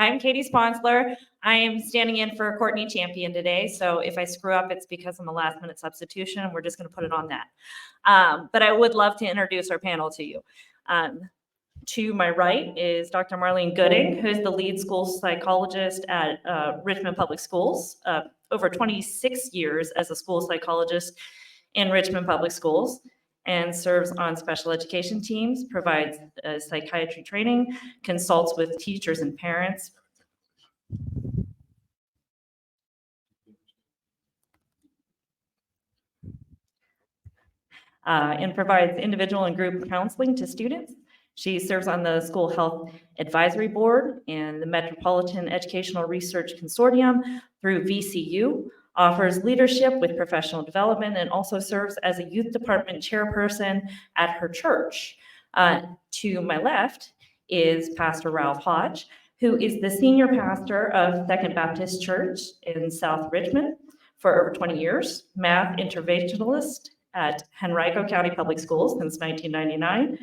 I'm Katie Sponsler. I am standing in for Courtney Champion today. So if I screw up, it's because I'm a last minute substitution and we're just going to put it on that. But I would love to introduce our panel to you. To my right is Dr. Marlene Gooding, who is the lead school psychologist at Richmond Public Schools. Over 26 years as a school psychologist in Richmond Public Schools, and serves on special education teams, provides psychiatry training, consults with teachers and parents. And provides individual and group counseling to students. She serves on the School Health Advisory Board and the Metropolitan Educational Research Consortium through VCU, offers leadership with professional development, and also serves as a youth department chairperson at her church. To my left is Pastor Ralph Hodge, who is the senior pastor of Second Baptist Church in South Richmond for over 20 years, math interventionalist at Henrico County Public Schools since 1999.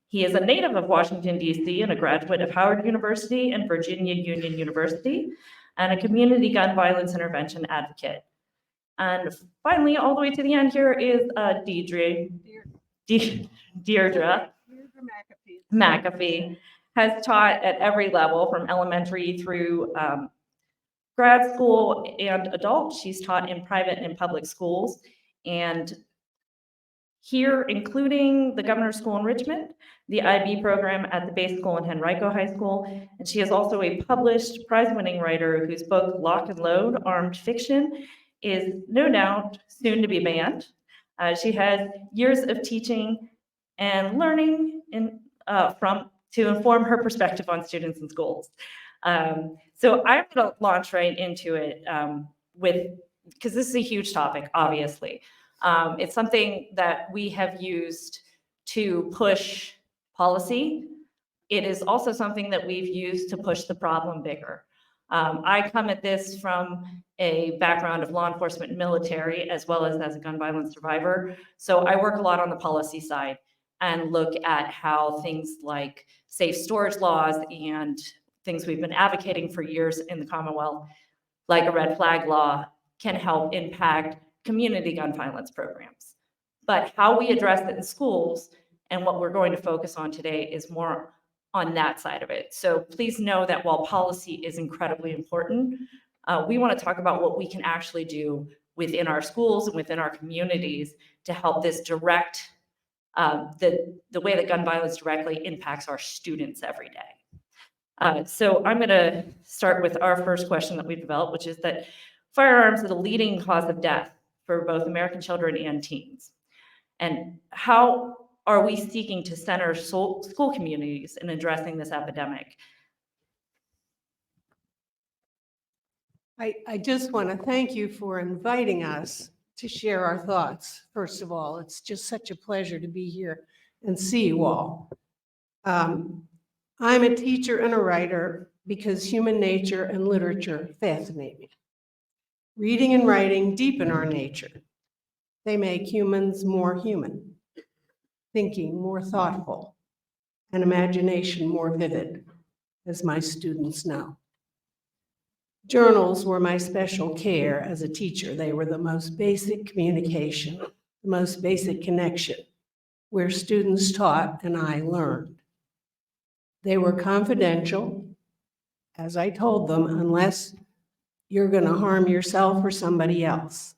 He is a native of Washington, D.C., and a graduate of Howard University and Virginia Union University, and a community gun violence intervention advocate. And finally, all the way to the end here is Deirdre McAfee, has taught at every level from elementary through grad school and adult. She's taught in private and public schools, and here, including the Governor's School in Richmond, the IB program at the Base School in Henrico High School, and she is also a published prize-winning writer whose book, Lock and Load, Armed Fiction, is no doubt soon to be banned. She has years of teaching and learning to inform her perspective on students and schools. So I'm going to launch right into it because this is a huge topic, obviously. It's something that we have used to push policy. It is also something that we've used to push the problem bigger. I come at this from a background of law enforcement and military, as well as a gun violence survivor. So I work a lot on the policy side and look at how things like safe storage laws and things we've been advocating for years in the Commonwealth, like a red flag law, can help impact community gun violence programs. But how we address it in schools and what we're going to focus on today is more on that side of it. So please know that while policy is incredibly important, we want to talk about what we can actually do within our schools and within our communities to help this direct, the way that gun violence directly impacts our students every day. So I'm going to start with our first question that we've developed, which is that firearms are the leading cause of death for both American children and teens. And how are we seeking to center school communities in addressing this epidemic? I just want to thank you for inviting us to share our thoughts. First of all, it's just such a pleasure to be here and see you all. I'm a teacher and a writer because human nature and literature fascinate me. Reading and writing deepen our nature. They make humans more human, thinking more thoughtful, and imagination more vivid, as my students know. Journals were my special care as a teacher. They were the most basic communication, the most basic connection, where students taught and I learned. They were confidential, as I told them, unless you're going to harm yourself or somebody else.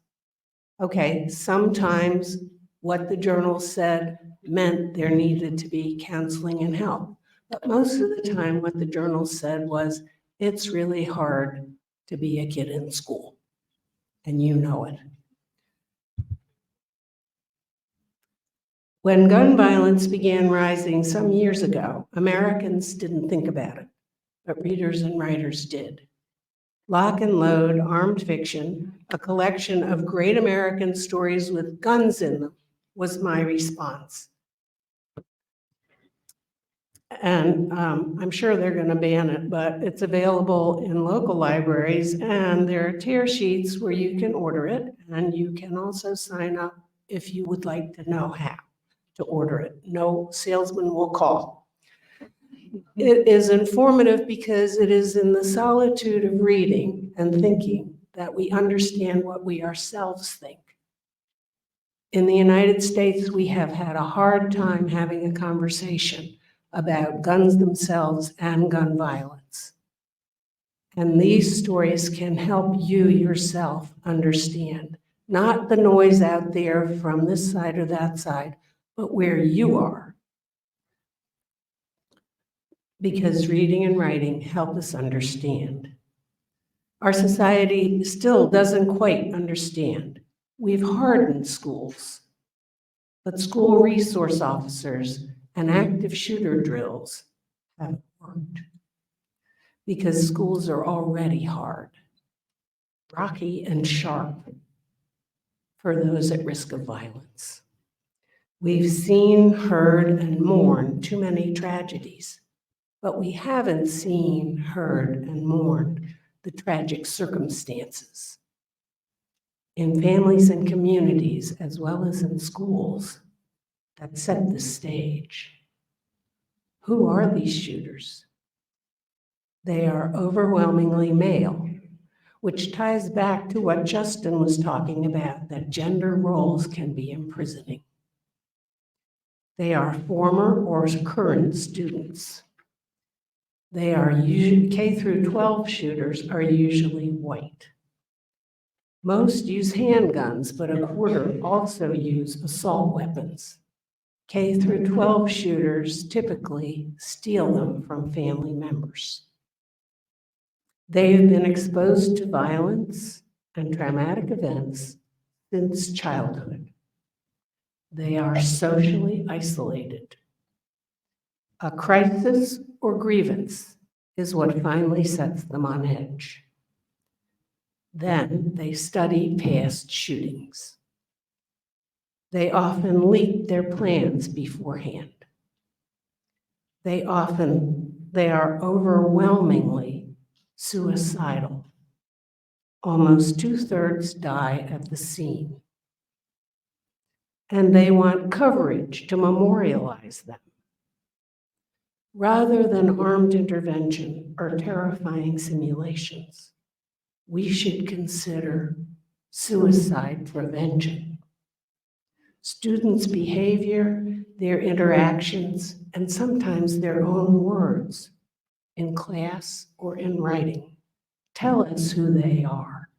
Okay, sometimes what the journal said meant there needed to be counseling and help. But most of the time, what the journal said was, it's really hard to be a kid in school, and you know it. When gun violence began rising some years ago, Americans didn't think about it, but readers and writers did. Lock and Load, Armed Fiction, a collection of great American stories with guns in them, was my response. And I'm sure they're going to ban it, but it's available in local libraries, and there are tear sheets where you can order it, and you can also sign up if you would like to know how to order it. No salesman will call. It is informative because it is in the solitude of reading and thinking that we understand what we ourselves think. In the United States, we have had a hard time having a conversation about guns themselves and gun violence. And these stories can help you yourself understand, not the noise out there from this side or that side, but where you are. Because reading and writing help us understand. Our society still doesn't quite understand. We've hardened schools, but school resource officers and active shooter drills haven't worked. Because schools are already hard, rocky and sharp for those at risk of violence. We've seen, heard, and mourned too many tragedies, but we haven't seen, heard, and mourned the tragic circumstances in families and communities, as well as in schools, that set the stage. Who are these shooters? They are overwhelmingly male, which ties back to what Justin was talking about, that gender roles can be imprisoning. They are former or current students. They are usually, K through 12 shooters are usually white. Most use handguns, but a quarter also use assault weapons. K through 12 shooters typically steal them from family members. They have been exposed to violence and traumatic events since childhood. They are socially isolated. A crisis or grievance is what finally sets them on edge. Then they study past shootings. They often leak their plans beforehand. They are overwhelmingly suicidal. Almost 2/3 die at the scene. And they want coverage to memorialize them. Rather than armed intervention or terrifying simulations, we should consider suicide prevention. Students' behavior, their interactions, and sometimes their own words in class or in writing tell us who they are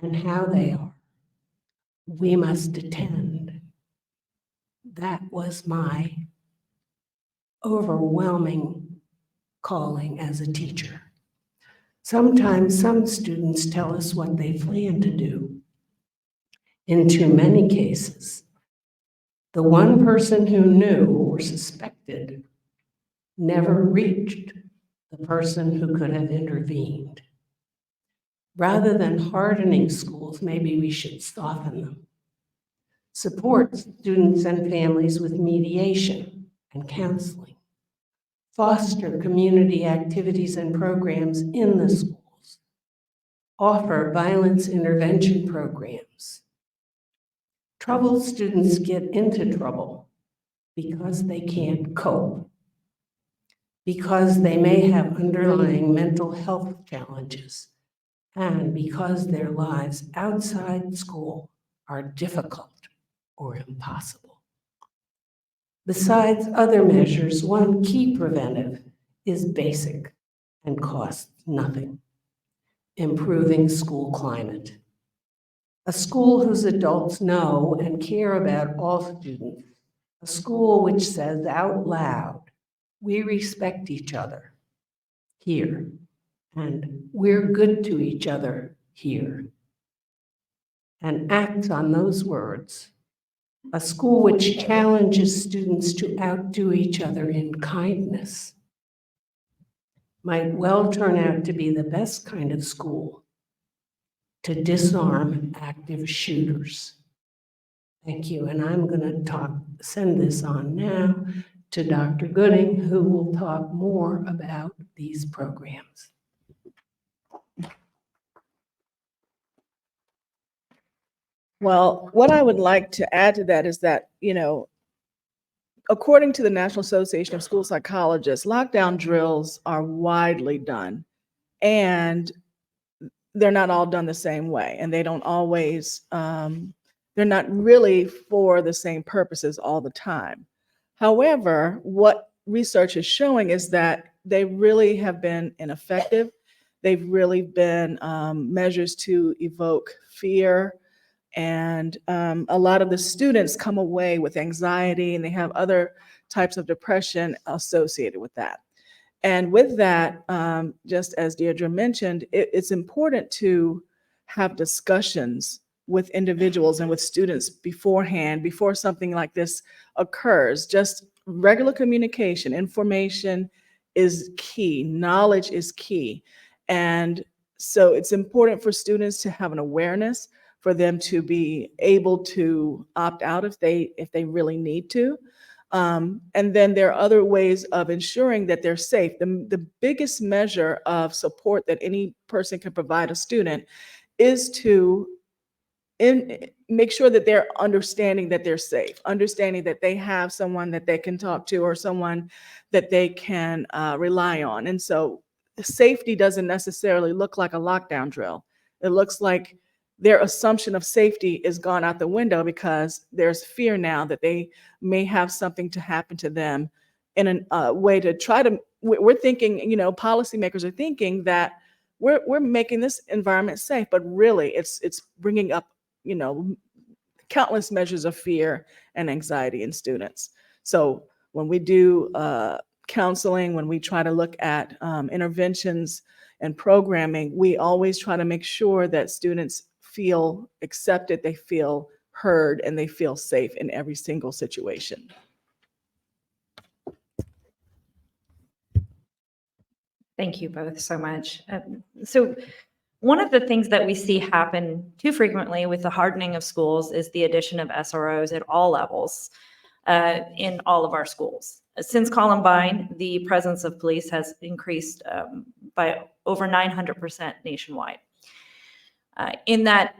and how they are. We must attend. That was my overwhelming calling as a teacher. Sometimes some students tell us what they plan to do. In too many cases, the one person who knew or suspected never reached the person who could have intervened. Rather than hardening schools, maybe we should soften them. Support students and families with mediation and counseling. Foster community activities and programs in the schools. Offer violence intervention programs. Troubled students get into trouble because they can't cope, because they may have underlying mental health challenges, and because their lives outside school are difficult or impossible. Besides other measures, one key preventive is basic and costs nothing: improving school climate. A school whose adults know and care about all students. A school which says out loud, we respect each other here, and we're good to each other here, and acts on those words. A school which challenges students to outdo each other in kindness might well turn out to be the best kind of school to disarm active shooters. Thank you, and I'm going to send this on now to Dr. Gooding, who will talk more about these programs. Well, what I would like to add to that is that, according to the National Association of School Psychologists, lockdown drills are widely done, and they're not all done the same way, and they don't always, they're not really for the same purposes all the time. However, what research is showing is that they really have been ineffective. They've really been measures to evoke fear, and a lot of the students come away with anxiety, and they have other types of depression associated with that. And with that, just as Deirdre mentioned, it's important to have discussions with individuals and with students beforehand, before something like this occurs. Just regular communication, information is key, knowledge is key. And so it's important for students to have an awareness, for them to be able to opt out if they really need to. And then there are other ways of ensuring that they're safe. The biggest measure of support that any person can provide a student is to make sure that they're understanding that they're safe, understanding that they have someone that they can talk to, or someone that they can rely on. And so safety doesn't necessarily look like a lockdown drill. It looks like their assumption of safety is gone out the window, because there's fear now that they may have something to happen to them in a way to try to, we're thinking, policymakers are thinking that we're making this environment safe, but really it's bringing up, countless measures of fear and anxiety in students. So when we do counseling, when we try to look at interventions and programming, we always try to make sure that students feel accepted, they feel heard, and they feel safe in every single situation. Thank you both so much. So one of the things that we see happen too frequently with the hardening of schools is the addition of SROs at all levels in all of our schools. Since Columbine, the presence of police has increased by over 900% nationwide. In that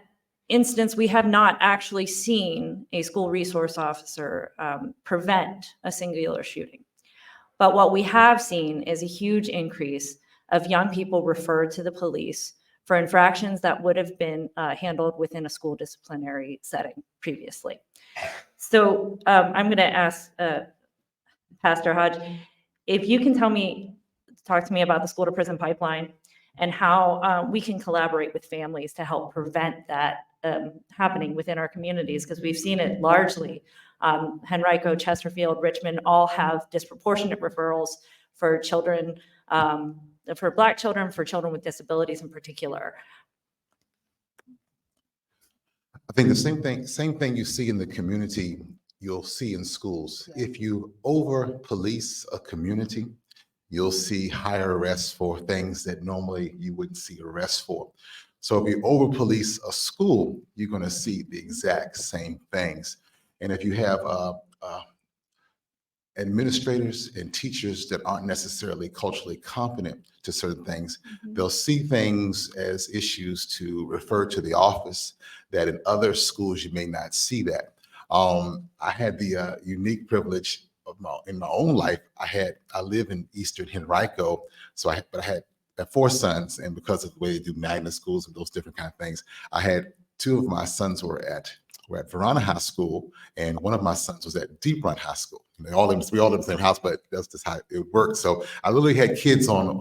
instance, we have not actually seen a school resource officer prevent a singular shooting. But what we have seen is a huge increase of young people referred to the police for infractions that would have been handled within a school disciplinary setting previously. So I'm going to ask Pastor Hodge, if you can talk to me about the school to prison pipeline and how we can collaborate with families to help prevent that happening within our communities, because we've seen it largely. Henrico, Chesterfield, Richmond all have disproportionate referrals for children, for Black children, for children with disabilities in particular. I think the same thing you see in the community, you'll see in schools. If you over police a community, you'll see higher arrests for things that normally you wouldn't see arrests for. So if you over police a school, you're going to see the exact same things. And if you have administrators and teachers that aren't necessarily culturally competent to certain things, they'll see things as issues to refer to the office that in other schools you may not see that. I had the unique privilege of in my own life. I live in Eastern Henrico, so I had 4 sons, and because of the way they do magnet schools and those different kind of things, I had 2 of my sons were at Verona High School, and one of my sons was at Deep Run High School. We all live in the same house, but that's just how it worked. So I literally had kids on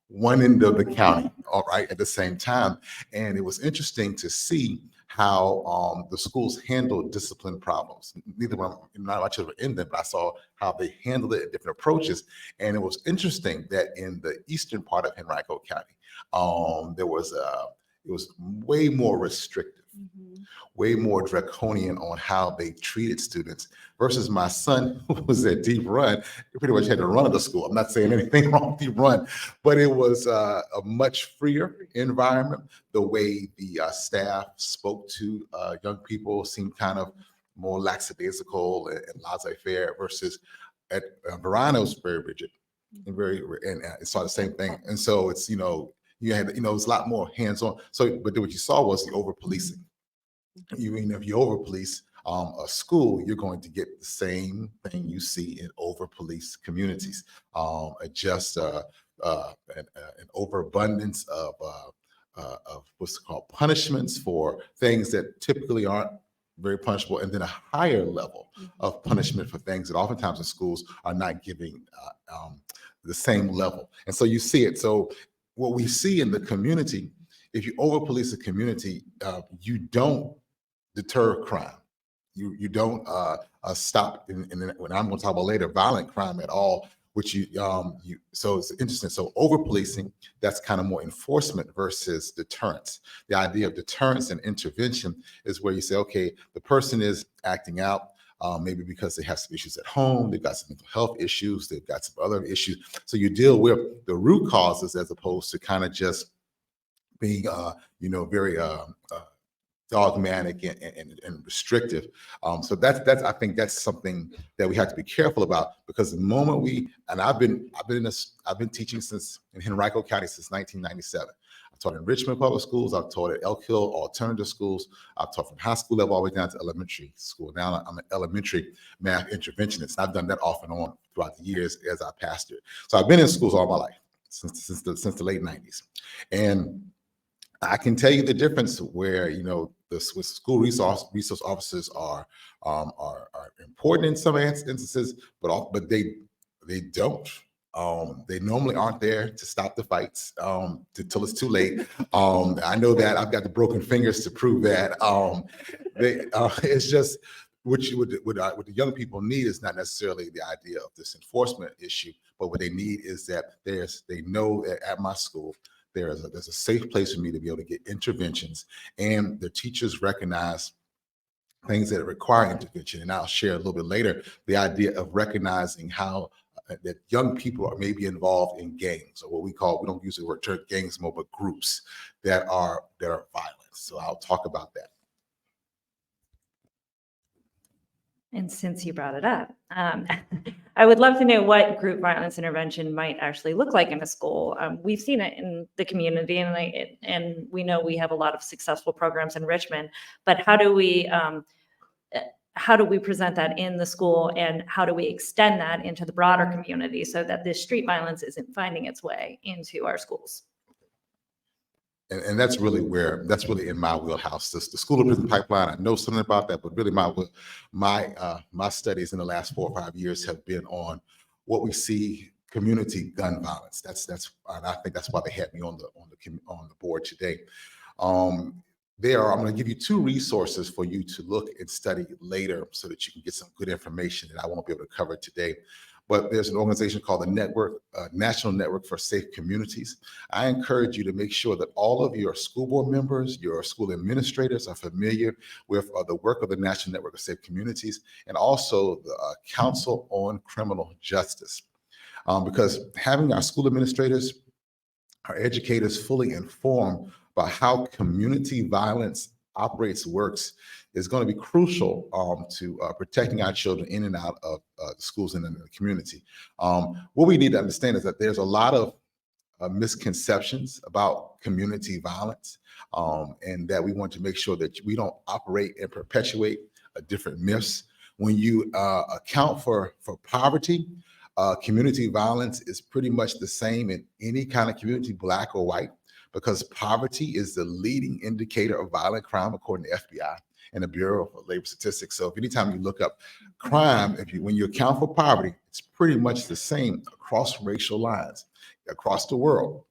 one end of the county, all right, at the same time. And it was interesting to see how the schools handled discipline problems. Neither one, not much of it in them, but I saw how they handled it at different approaches. And it was interesting that in the eastern part of Henrico County, it was way more restrictive, way more draconian on how they treated students, versus my son who was at Deep Run. He pretty much had to run of the school. I'm not saying anything wrong with Deep Run, but it was a much freer environment. The way the staff spoke to young people seemed kind of more lackadaisical and laissez-faire, versus at Verona was very rigid and and saw the same thing. And so it's, you had, it was a lot more hands-on. So, but what you saw was the over-policing. If you over-police, a school, you're going to get the same thing you see in over-policed communities. Just an overabundance of what's called punishments for things that typically aren't very punishable, and then a higher level of punishment for things that oftentimes in schools are not giving the same level. And so you see it. So what we see in the community, if you over police a community, you don't deter crime. You don't stop, when I'm going to talk about later, violent crime at all, which so it's interesting. So over policing, that's kind of more enforcement versus deterrence. The idea of deterrence and intervention is where you say, okay, the person is acting out, maybe because they have some issues at home, they've got some mental health issues, they've got some other issues. So you deal with the root causes as opposed to kind of just being, very dogmatic and restrictive. So that's I think that's something that we have to be careful about, because the moment I've been teaching in Henrico County since 1997. I've taught in Richmond public schools. I've taught at Elk Hill alternative schools. I've taught from high school level all the way down to elementary school. Now I'm an elementary math interventionist. I've done that off and on throughout the years as I pastored. So I've been in schools all my life since the late 90s, and I can tell you the difference where, the school resource officers are important in some instances, but they don't. They normally aren't there to stop the fights till it's too late. I know that. I've got the broken fingers to prove that. It's just what the young people need is not necessarily the idea of this enforcement issue, but what they need is that they know that at my school, there's a safe place for me to be able to get interventions, and the teachers recognize things that require intervention. And I'll share a little bit later the idea of recognizing how that young people are maybe involved in gangs, or what we don't use the word gangs more, but groups that are violent. So I'll talk about that. And since you brought it up, I would love to know what group violence intervention might actually look like in a school. We've seen it in the community, and we know we have a lot of successful programs in Richmond, but how do we present that in the school, and how do we extend that into the broader community so that this street violence isn't finding its way into our schools? And that's really in my wheelhouse. The school to prison pipeline, I know something about that, but really my studies in the last 4 or 5 years have been on what we see community gun violence. And I think that's why they had me on the board today. I'm going to give you 2 resources for you to look and study later so that you can get some good information that I won't be able to cover today. But there's an organization called the National Network for Safe Communities. I encourage you to make sure that all of your school board members, your school administrators are familiar with the work of the National Network of Safe Communities, and also the Council on Criminal Justice. Because having our school administrators, our educators fully informed about how community violence works is going to be crucial to protecting our children in and out of the schools and in the community. What we need to understand is that there's a lot of misconceptions about community violence, and that we want to make sure that we don't operate and perpetuate different myths. When you account for poverty, community violence is pretty much the same in any kind of community, Black or white, because poverty is the leading indicator of violent crime, according to FBI and the Bureau of Labor Statistics. So if anytime you look up crime, when you account for poverty, it's pretty much the same across racial lines, across the world.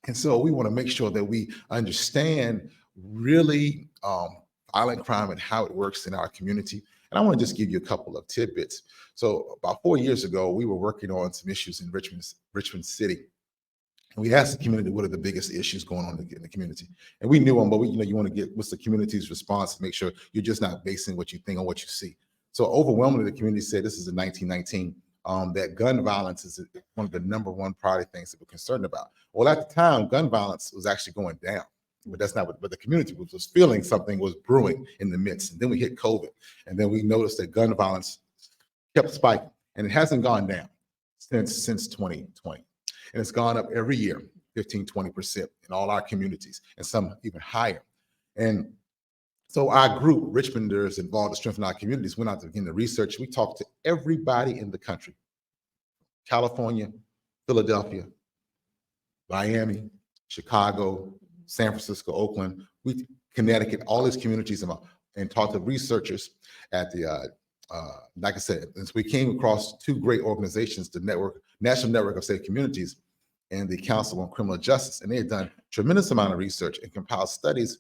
And so we want to make sure that we understand really violent crime and how it works in our community. And I want to just give you a couple of tidbits. So about 4 years ago, we were working on some issues in Richmond City. And we asked the community, what are the biggest issues going on in the community? And we knew them, but you want to get what's the community's response to make sure you're just not basing what you think on what you see. So overwhelmingly, the community said, this is in 1919, that gun violence is one of the #1 priority things that we're concerned about. Well, at the time, gun violence was actually going down, but that's not what the community was feeling. Something was brewing in the midst. And then we hit COVID, and then we noticed that gun violence kept spiking, and it hasn't gone down since 2020. And it's gone up every year, 15, 20% in all our communities, and some even higher. And So our group, Richmonders involved to strengthen our communities, went out to begin the research. We talked to everybody in the country: California, Philadelphia, Miami, Chicago, San Francisco, Oakland, Connecticut, all these communities, and talked to researchers at the, like I said, and so we came across two great organizations, the National Network of Safe Communities and the Council on Criminal Justice. And they had done a tremendous amount of research and compiled studies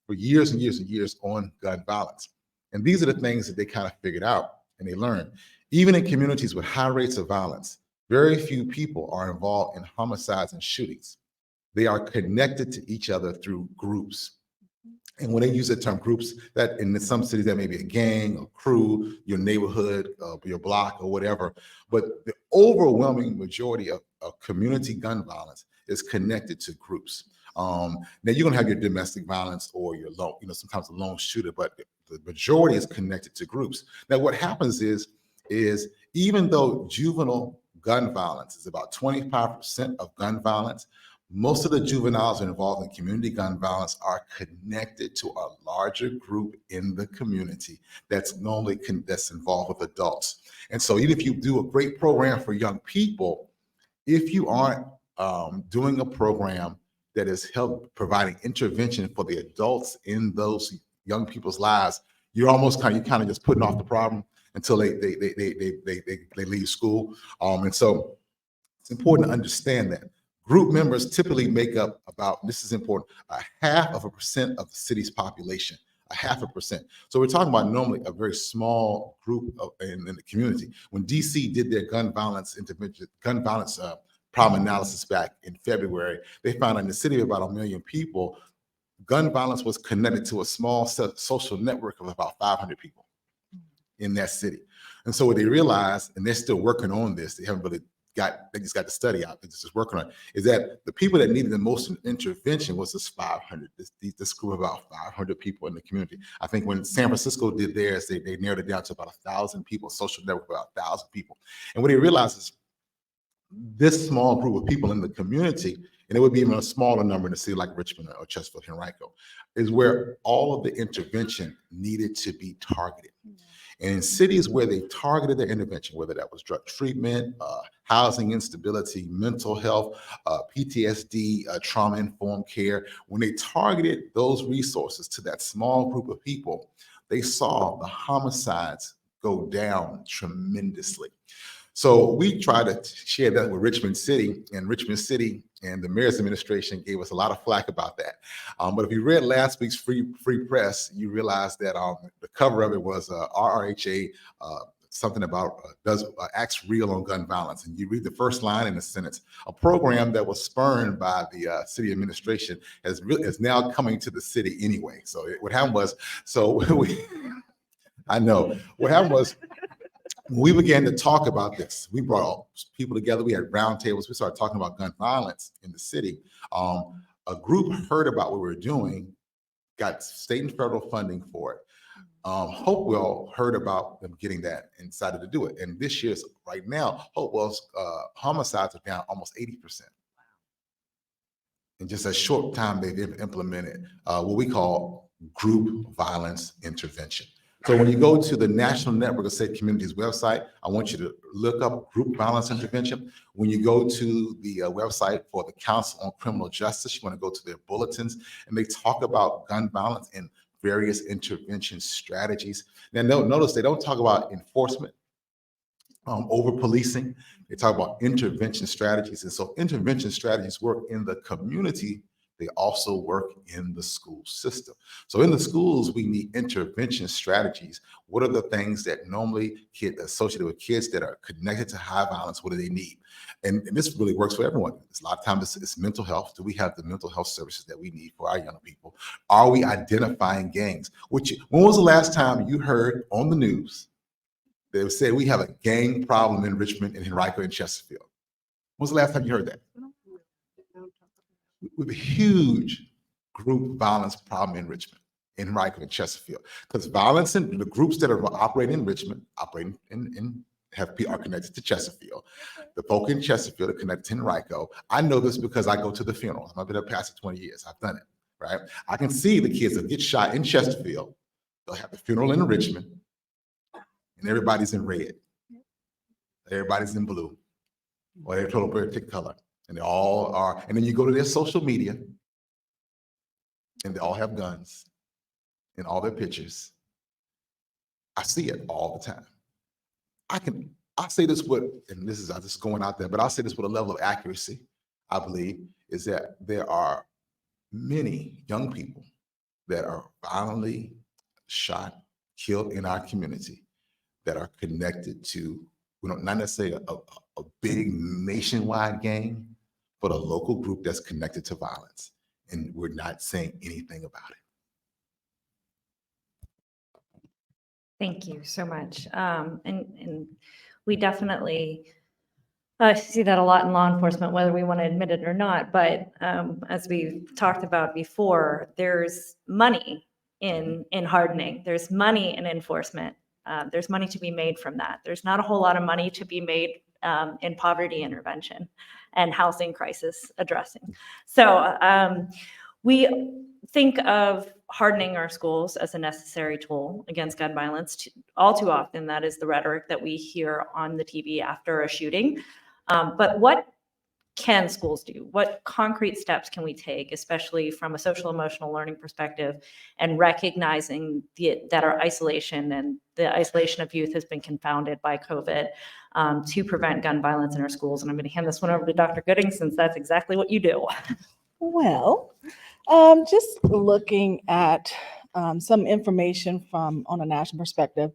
for years and years and years on gun violence. And these are the things that they kind of figured out and they learned. Even in communities with high rates of violence, very few people are involved in homicides and shootings. They are connected to each other through groups. And when they use the term groups, that in some cities that may be a gang, a crew, your neighborhood, your block, or whatever. But the overwhelming majority of community gun violence is connected to groups. Now you're gonna have your domestic violence or your sometimes a lone shooter, but the majority is connected to groups. Now what happens is even though juvenile gun violence is about 25% of gun violence, most of the juveniles involved in community gun violence are connected to a larger group in the community that's normally that's involved with adults. And so even if you do a great program for young people, if you aren't doing a program that is providing intervention for the adults in those young people's lives, you're almost kind of just putting off the problem until they leave school. And so it's important to understand that group members typically make up about, this is important, 0.5% of the city's population, 0.5%. So we're talking about normally a very small group in the community. When DC did their gun violence problem analysis back in February, they found in the city of about 1 million people, gun violence was connected to a small social network of about 500 people in that city. And so what they realized, and they're still working on this, they haven't really they just got the study out, they're just working on it, is that the people that needed the most intervention was this 500, this group of about 500 people in the community. I think when San Francisco did theirs, they narrowed it down to about 1,000 people, social network about 1,000 people. And what they realized is this small group of people in the community, and it would be even a smaller number in a city like Richmond or Chesterfield, Henrico, is where all of the intervention needed to be targeted. And in cities where they targeted their intervention, whether that was drug treatment, housing instability, mental health, PTSD, trauma-informed care, when they targeted those resources to that small group of people, they saw the homicides go down tremendously. So we try to share that with Richmond City, and Richmond City and the mayor's administration gave us a lot of flack about that. But if you read last week's free press, you realize that the cover of it was RRHA, something about acts real on gun violence. And you read the first line in the sentence: a program that was spurned by the city administration is now coming to the city anyway. So what happened was, I know, what happened was, when we began to talk about this, we brought all people together. We had roundtables. We started talking about gun violence in the city. A group heard about what we were doing, got state and federal funding for it. Hopewell heard about them getting that and decided to do it. And this year's, right now, Hopewell's homicides are down almost 80%. In just a short time, they've implemented what we call group violence intervention. So when you go to the National Network of Safe Communities website, I want you to look up group violence intervention. When you go to the website for the Council on Criminal Justice, you want to go to their bulletins, and they talk about gun violence and various intervention strategies. Now notice they don't talk about enforcement, over policing. They talk about intervention strategies. And so intervention strategies work in the community. They also work in the school system. So in the schools, we need intervention strategies. What are the things that normally get associated with kids that are connected to high violence? What do they need? And this really works for everyone. A lot of times it's mental health. Do we have the mental health services that we need for our young people? Are we identifying gangs? When was the last time you heard on the news they said we have a gang problem in Richmond and Henrico and Chesterfield? When was the last time you heard that? With a huge group violence problem in Richmond, in Henrico and Chesterfield, because violence in the groups that are operating in Richmond, are connected to Chesterfield. The folk in Chesterfield are connected to Henrico. I know this because I go to the funerals. I've been a pastor 20 years. I've done it. right? I can see the kids that get shot in Chesterfield. They'll have the funeral in Richmond, and everybody's in red. Everybody's in blue, or they're told to pick color. And they all are, and then you go to their social media, and they all have guns in all their pictures. I see it all the time. I say this with, and this is I'm just going out there, but I'll say this with a level of accuracy, I believe, is that there are many young people that are violently shot, killed in our community that are connected to, not necessarily a big nationwide gang, but a local group that's connected to violence. And we're not saying anything about it. Thank you so much. And we definitely see that a lot in law enforcement, whether we want to admit it or not. But as we've talked about before, there's money in hardening. There's money in enforcement. There's money to be made from that. There's not a whole lot of money to be made in poverty intervention and housing crisis addressing. So we think of hardening our schools as a necessary tool against gun violence. All too often, that is the rhetoric that we hear on the TV after a shooting. But what can schools do? What concrete steps can we take, especially from a social emotional learning perspective, and recognizing that our isolation and the isolation of youth has been confounded by COVID to prevent gun violence in our schools? And I'm going to hand this one over to Dr. Gooding, since that's exactly what you do. Well, just looking at some information from on a national perspective.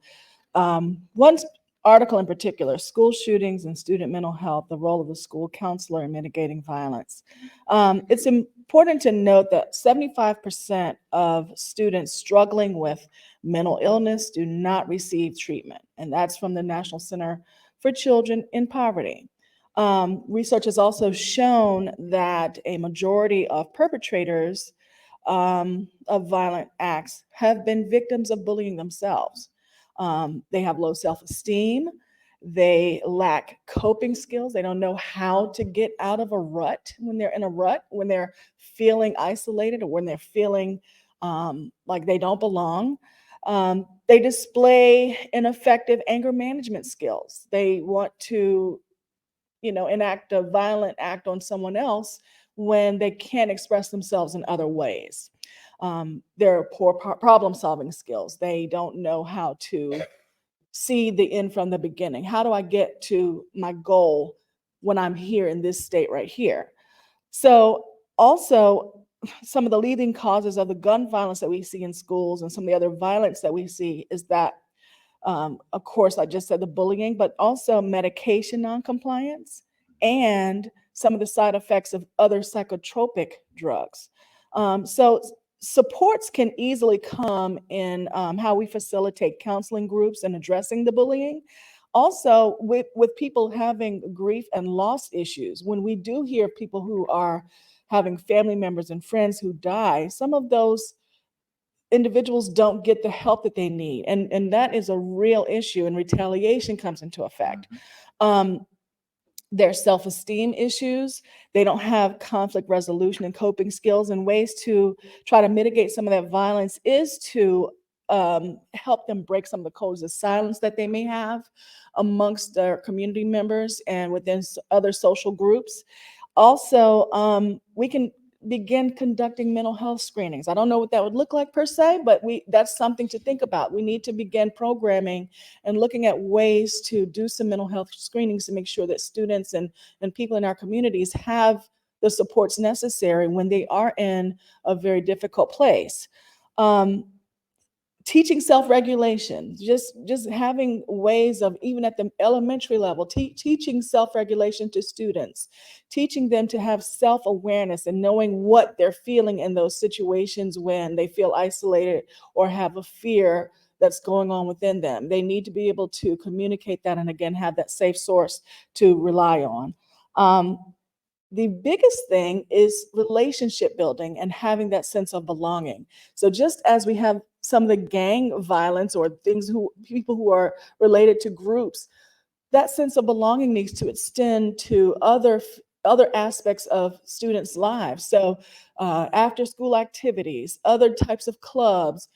One article in particular, school shootings and student mental health, the role of the school counselor in mitigating violence. It's important to note that 75% of students struggling with mental illness do not receive treatment, and that's from the National Center for Children in Poverty. Research has also shown that a majority of perpetrators of violent acts have been victims of bullying themselves. They have low self-esteem. They lack coping skills. They don't know how to get out of a rut when they're in a rut, when they're feeling isolated, or when they're feeling like they don't belong. They display ineffective anger management skills. They want to enact a violent act on someone else when they can't express themselves in other ways. Their poor problem-solving skills. They don't know how to see the end from the beginning. How do I get to my goal when I'm here in this state right here? So also, some of the leading causes of the gun violence that we see in schools and some of the other violence that we see is that, of course, I just said the bullying, but also medication noncompliance and some of the side effects of other psychotropic drugs. So supports can easily come in how we facilitate counseling groups and addressing the bullying. Also, with people having grief and loss issues, when we do hear people who are having family members and friends who die, some of those individuals don't get the help that they need. And that is a real issue, and retaliation comes into effect. Their self-esteem issues, they don't have conflict resolution and coping skills, and ways to try to mitigate some of that violence is to help them break some of the codes of silence that they may have amongst their community members and within other social groups. Also, we can begin conducting mental health screenings. I don't know what that would look like per se, but that's something to think about. We need to begin programming and looking at ways to do some mental health screenings to make sure that students and people in our communities have the supports necessary when they are in a very difficult place. Teaching self-regulation, just having ways of, even at the elementary level, teaching self-regulation to students, teaching them to have self-awareness and knowing what they're feeling in those situations when they feel isolated or have a fear that's going on within them. They need to be able to communicate that and, again, have that safe source to rely on. The biggest thing is relationship building and having that sense of belonging. So just as we have some of the gang violence or people who are related to groups, that sense of belonging needs to extend to other other aspects of students' lives. So after school activities, other types of clubs,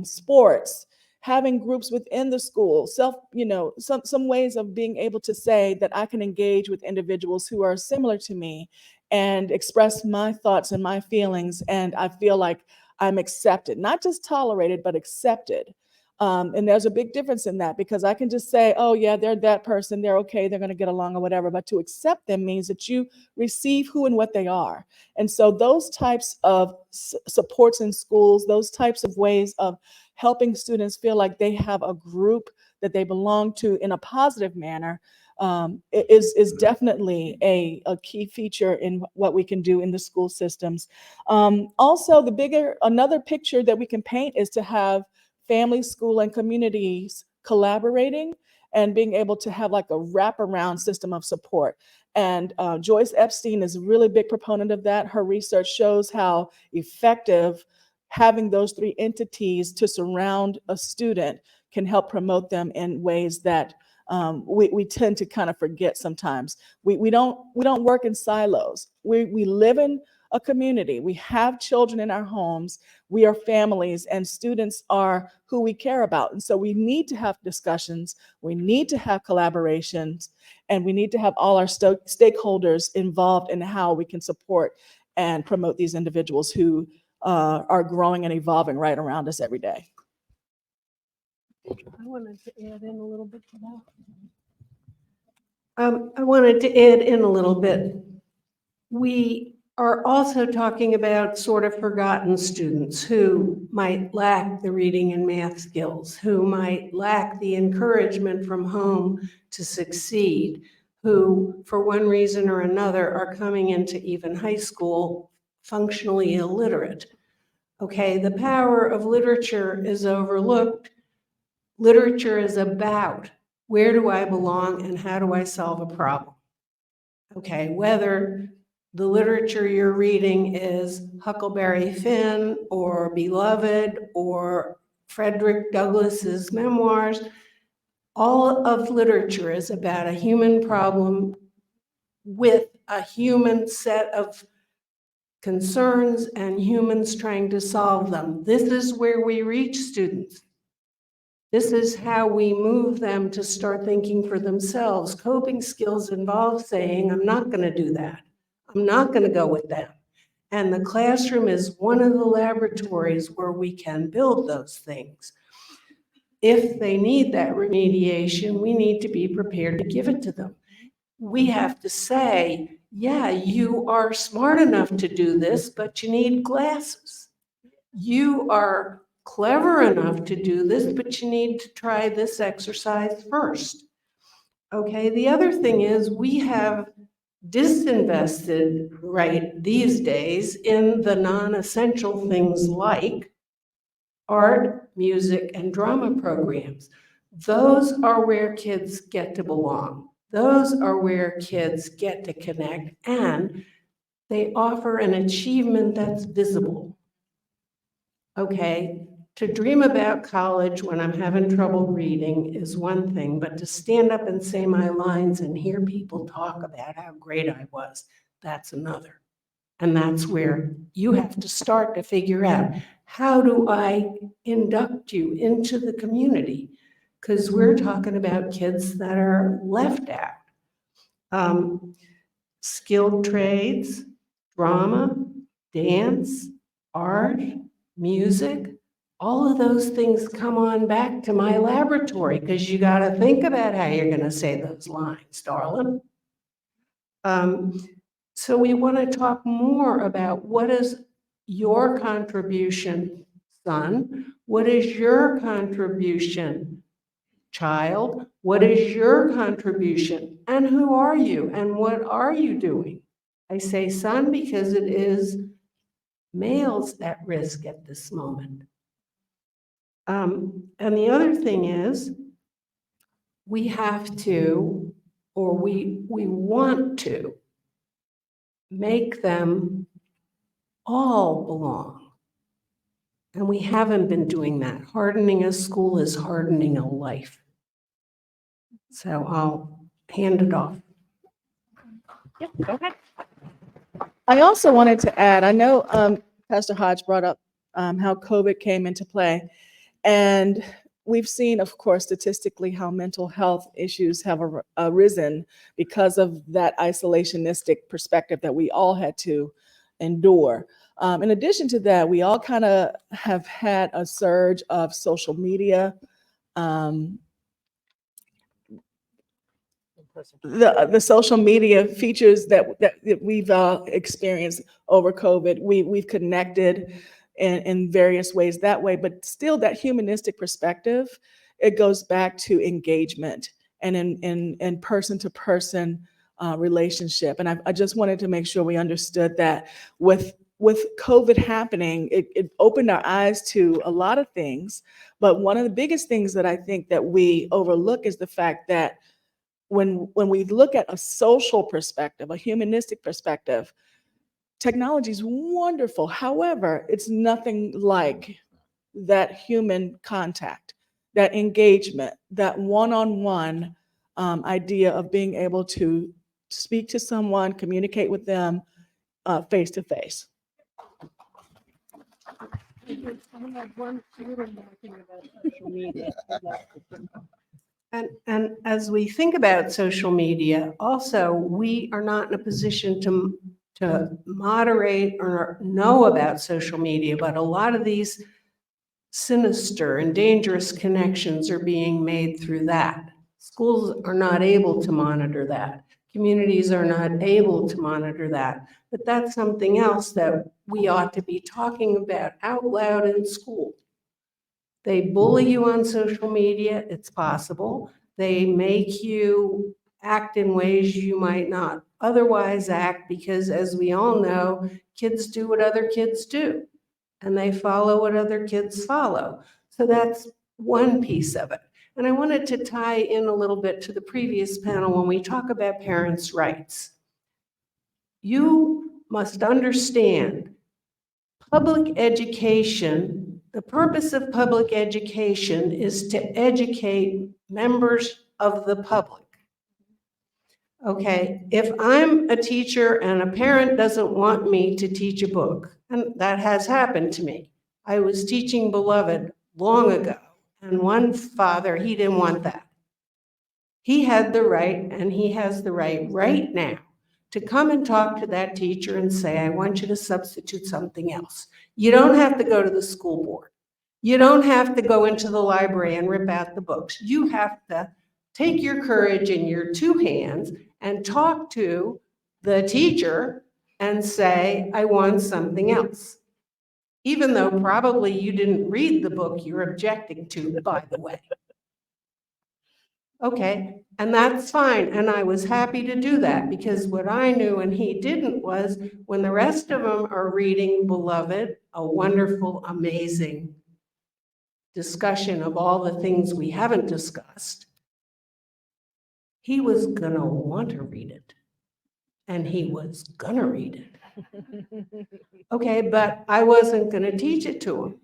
sports, having groups within the school, some ways of being able to say that I can engage with individuals who are similar to me and express my thoughts and my feelings. And I feel like I'm accepted, not just tolerated, but accepted. And there's a big difference in that, because I can just say, oh yeah, they're that person, they're okay, they're going to get along or whatever. But to accept them means that you receive who and what they are. And so those types of supports in schools, those types of ways of helping students feel like they have a group that they belong to in a positive manner, is definitely a key feature in what we can do in the school systems. Also, another picture that we can paint is to have family, school, and communities collaborating and being able to have like a wraparound system of support. And Joyce Epstein is a really big proponent of that. Her research shows how effective having those three entities to surround a student can help promote them in ways that we tend to kind of forget sometimes. We don't work in silos. We live in a community. We have children in our homes. We are families, and students are who we care about. And so we need to have discussions. We need to have collaborations, and we need to have all our stakeholders involved in how we can support and promote these individuals who are growing and evolving right around us every day. I wanted to add in a little bit to that. I wanted to add in a little bit. We are also talking about sort of forgotten students who might lack the reading and math skills, who might lack the encouragement from home to succeed, who, for one reason or another, are coming into even high school functionally illiterate. Okay, the power of literature is overlooked. Literature is about where do I belong and how do I solve a problem. Okay, whether the literature you're reading is Huckleberry Finn or Beloved or Frederick Douglass's memoirs, all of literature is about a human problem with a human set of concerns and humans trying to solve them. This is where we reach students. This is how we move them to start thinking for themselves. Coping skills involve saying, I'm not going to do that. I'm not going to go with them. And the classroom is one of the laboratories where we can build those things. If they need that remediation, we need to be prepared to give it to them. We have to say, yeah, you are smart enough to do this, but you need glasses. You are clever enough to do this, but you need to try this exercise first. Okay, the other thing is we have disinvested right these days in the non-essential things like art, music, and drama programs. Those are where kids get to belong. Those are where kids get to connect, and they offer an achievement that's visible. Okay, to dream about college when I'm having trouble reading is one thing, but to stand up and say my lines and hear people talk about how great I was, that's another. And that's where you have to start to figure out, how do I induct you into the community? Because we're talking about kids that are left out. Skilled trades, drama, dance, art, music, all of those things come on back to my laboratory, because you got to think about how you're going to say those lines, darling. So we want to talk more about what is your contribution, son? What is your contribution, child? What is your contribution? And who are you? And what are you doing? I say son because it is males at risk at this moment. And the other thing is, we have to, or we want to, make them all belong. And we haven't been doing that. Hardening a school is hardening a life. So I'll hand it off. Yep, go ahead. I also wanted to add, I know Pastor Hodge brought up how COVID came into play. And we've seen, of course, statistically how mental health issues have arisen because of that isolationistic perspective that we all had to endure. In addition to that, we all kind of have had a surge of social media. The social media features that we've experienced over COVID, we've connected in various ways that way, but still that humanistic perspective, it goes back to engagement and in person-to-person relationship. And I just wanted to make sure we understood that with COVID happening, it opened our eyes to a lot of things. But one of the biggest things that I think that we overlook is the fact that when we look at a social perspective, a humanistic perspective, technology is wonderful. However, it's nothing like that human contact, that engagement, that one-on-one idea of being able to speak to someone, communicate with them face to face. And as we think about social media, also, we are not in a position to moderate or know about social media, but a lot of these sinister and dangerous connections are being made through that. Schools are not able to monitor that. Communities are not able to monitor that. But that's something else that we ought to be talking about out loud in school. They bully you on social media, it's possible. They make you act in ways you might not otherwise act because, as we all know, kids do what other kids do, and they follow what other kids follow. So that's one piece of it. And I wanted to tie in a little bit to the previous panel when we talk about parents' rights. You must understand public education, the purpose of public education is to educate members of the public. Okay, if I'm a teacher and a parent doesn't want me to teach a book, and that has happened to me. I was teaching Beloved long ago, and one father, he didn't want that. He had the right, and he has the right now, to come and talk to that teacher and say, I want you to substitute something else. You don't have to go to the school board. You don't have to go into the library and rip out the books. You have to take your courage in your two hands and talk to the teacher and say, I want something else. Even though probably you didn't read the book you're objecting to, by the way. Okay, and that's fine, and I was happy to do that, because what I knew and he didn't was, when the rest of them are reading Beloved, a wonderful, amazing discussion of all the things we haven't discussed, he was gonna want to read it, and he was gonna read it. Okay, but I wasn't gonna teach it to him.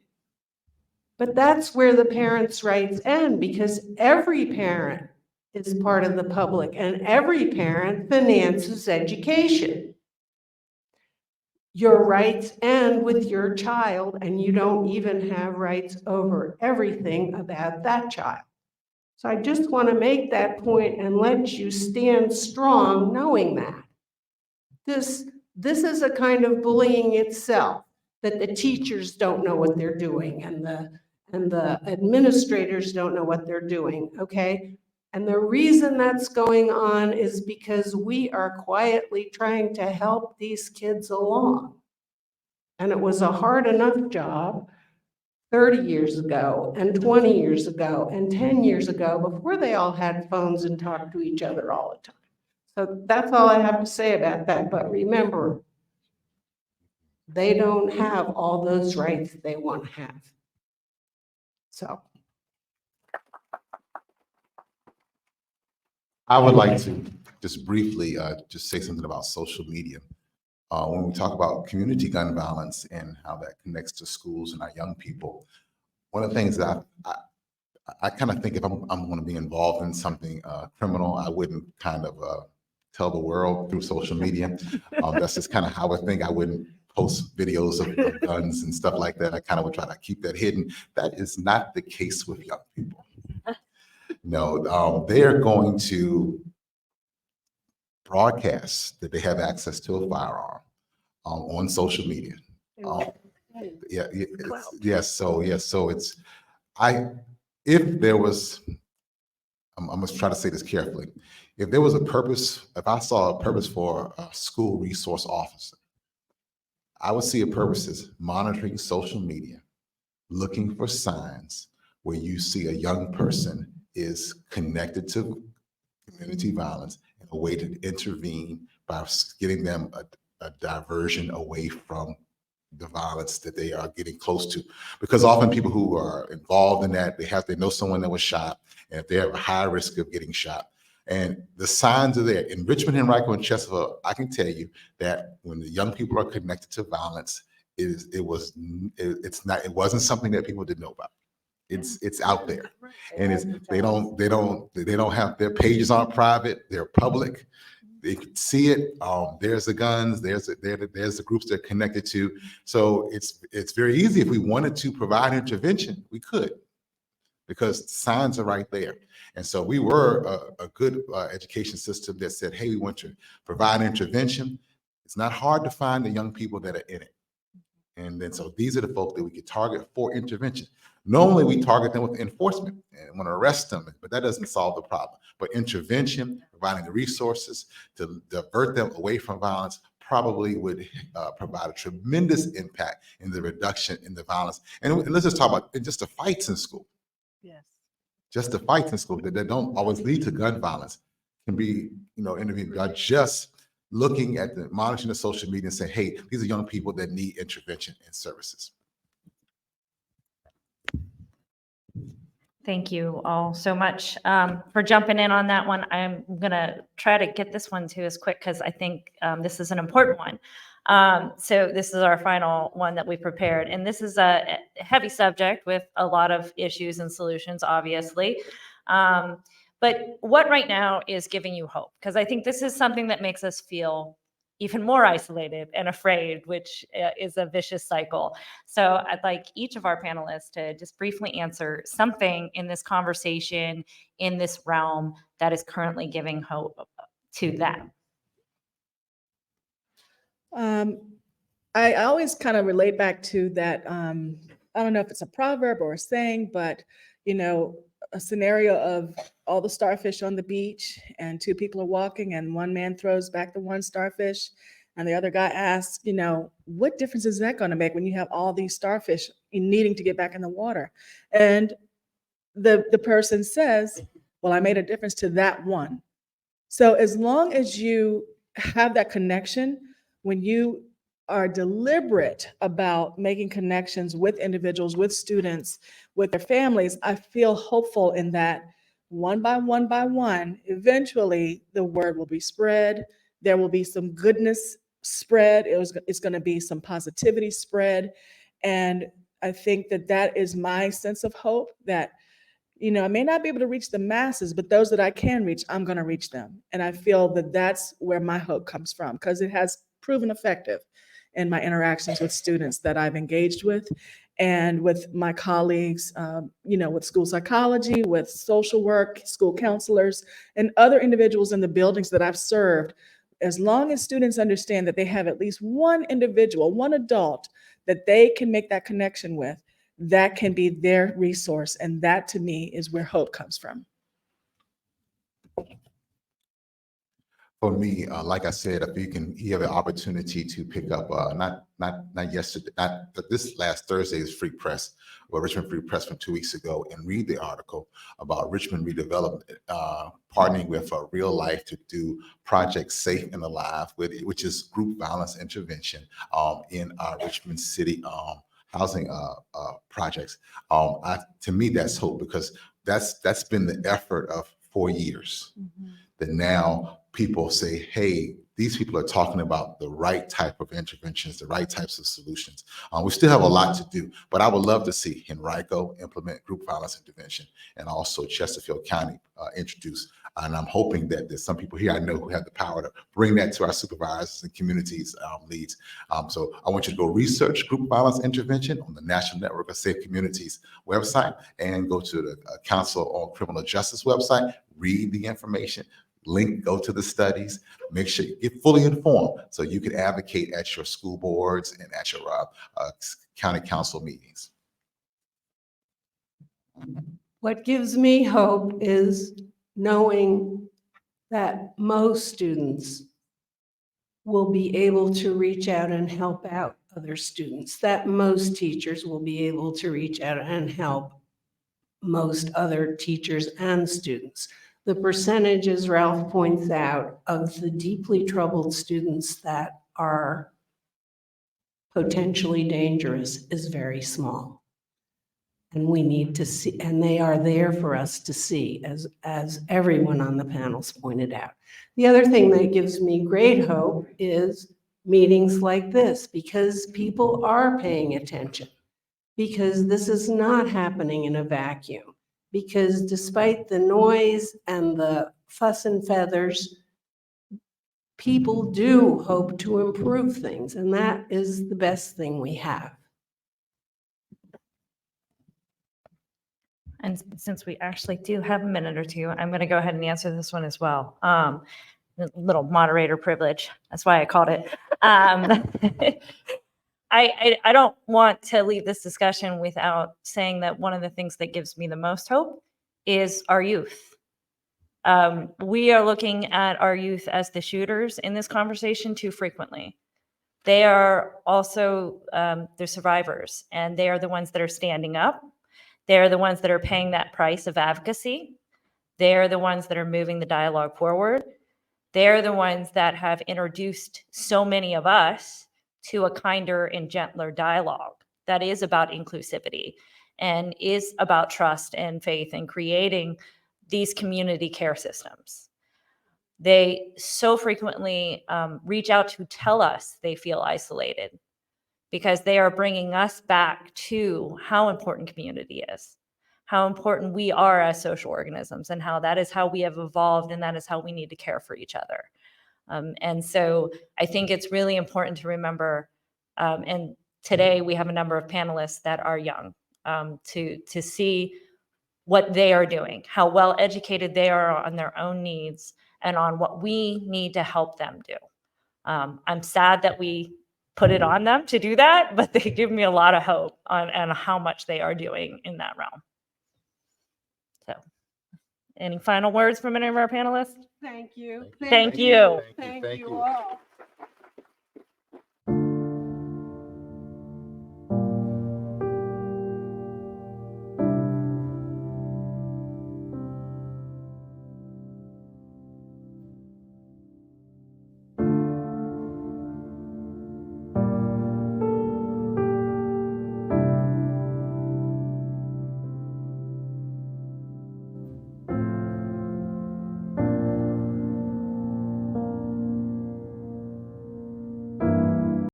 But that's where the parents' rights end, because every parent is part of the public, and every parent finances education. Your rights end with your child, and you don't even have rights over everything about that child. So I just want to make that point and let you stand strong knowing that. This is a kind of bullying itself, that the teachers don't know what they're doing, and the administrators don't know what they're doing, okay? And the reason that's going on is because we are quietly trying to help these kids along. And it was a hard enough job 30 years ago, and 20 years ago, and 10 years ago, before they all had phones and talked to each other all the time. So that's all I have to say about that. But remember, they don't have all those rights they want to have. So. I would like to just briefly just say something about social media. When we talk about community gun violence and how that connects to schools and our young people, one of the things that I kind of think, if I'm going to be involved in something criminal, I wouldn't kind of tell the world through social media. That's just kind of how I think. I wouldn't post videos of guns and stuff like that. I kind of would try to keep that hidden. That is not the case with young people. No, they are going to broadcast that they have access to a firearm on social media. Yes. So it's if there was, I'm going to try to say this carefully. If there was a purpose, if I saw a purpose for a school resource officer, I would see a purpose as monitoring social media, looking for signs where you see a young person is connected to community violence and a way to intervene by getting them a diversion away from the violence that they are getting close to. Because often people who are involved in that, they know someone that was shot, and if they have a high risk of getting shot. And the signs are there. In Richmond, Henrico, and Chesterfield, I can tell you that when the young people are connected to violence, it wasn't something that people didn't know about. It's out there, and they don't have their pages aren't private, they're public. They can see it. There's the guns. There's the groups they're connected to. So it's very easy. If we wanted to provide intervention, we could, because signs are right there. And so we were a good education system that said, hey, we want to provide intervention. It's not hard to find the young people that are in it. And then so these are the folks that we could target for intervention. Normally we target them with enforcement and want to arrest them, but that doesn't solve the problem. But intervention, providing the resources to divert them away from violence, probably would provide a tremendous impact in the reduction in the violence. And let's just talk about just the fights in school. Yes. Just the fights in school that don't always lead to gun violence can be, intervened by just looking at the monitoring the social media and say, hey, these are young people that need intervention and services. Thank you all so much for jumping in on that one. I'm going to try to get this one to as quick because I think this is an important one. So this is our final one that we prepared. And this is a heavy subject with a lot of issues and solutions, obviously. But what right now is giving you hope? Because I think this is something that makes us feel even more isolated and afraid, which is a vicious cycle. So I'd like each of our panelists to just briefly answer something in this conversation, in this realm, that is currently giving hope to them. I always kind of relate back to that. I don't know if it's a proverb or a saying, but a scenario of all the starfish on the beach and two people are walking and one man throws back the one starfish and the other guy asks, what difference is that going to make when you have all these starfish needing to get back in the water? And the person says, well, I made a difference to that one. So as long as you have that connection, when you are deliberate about making connections with individuals, with students, with their families, I feel hopeful in that one by one, eventually the word will be spread. There will be some goodness spread. It's going to be some positivity spread. And I think that is my sense of hope, that I may not be able to reach the masses, but those that I can reach, I'm going to reach them. And I feel that that's where my hope comes from, because it has proven effective in my interactions with students that I've engaged with and with my colleagues, with school psychology, with social work, school counselors, and other individuals in the buildings that I've served. As long as students understand that they have at least one individual, one adult that they can make that connection with, that can be their resource. And that, to me, is where hope comes from. For me, like I said, if you have an opportunity to pick up, not yesterday, but this last Thursday's Free Press, or Richmond Free Press from 2 weeks ago, and read the article about Richmond Redevelopment partnering with Real Life to do Project Safe and Alive, which is group violence intervention in our Richmond City housing projects. To me, that's hope, because that's been the effort of 4 years. Mm-hmm. That now people say, hey, these people are talking about the right type of interventions, the right types of solutions. We still have a lot to do, but I would love to see Henrico implement group violence intervention and also Chesterfield County introduce. And I'm hoping that there's some people here I know who have the power to bring that to our supervisors and communities leads. So I want you to go research group violence intervention on the National Network of Safe Communities website and go to the Council on Criminal Justice website, read the information, go to the studies, make sure you get fully informed so you can advocate at your school boards and at your county council meetings. What gives me hope is knowing that most students will be able to reach out and help out other students, that most teachers will be able to reach out and help most other teachers and students. The percentages Ralph points out of the deeply troubled students that are potentially dangerous is very small. And we need to see, and they are there for us to see, as everyone on the panels pointed out. The other thing that gives me great hope is meetings like this, because people are paying attention, because this is not happening in a vacuum, because despite the noise and the fuss and feathers, people do hope to improve things, and that is the best thing we have. And since we actually do have a minute or two, I'm going to go ahead and answer this one as well. Little moderator privilege. That's why I called it. I don't want to leave this discussion without saying that one of the things that gives me the most hope is our youth. We are looking at our youth as the shooters in this conversation too frequently. They are also the survivors, and they are the ones that are standing up. They're the ones that are paying that price of advocacy. They're the ones that are moving the dialogue forward. They're the ones that have introduced so many of us to a kinder and gentler dialogue that is about inclusivity and is about trust and faith and creating these community care systems. They so frequently reach out to tell us they feel isolated, because they are bringing us back to how important community is, how important we are as social organisms, and how that is how we have evolved, and that is how we need to care for each other. And so I think it's really important to remember, and today we have a number of panelists that are young, to see what they are doing, how well educated they are on their own needs and on what we need to help them do. I'm sad that we put it on them to do that, but they give me a lot of hope on how much they are doing in that realm. So, any final words from any of our panelists? Thank you. Thank you. Thank you all.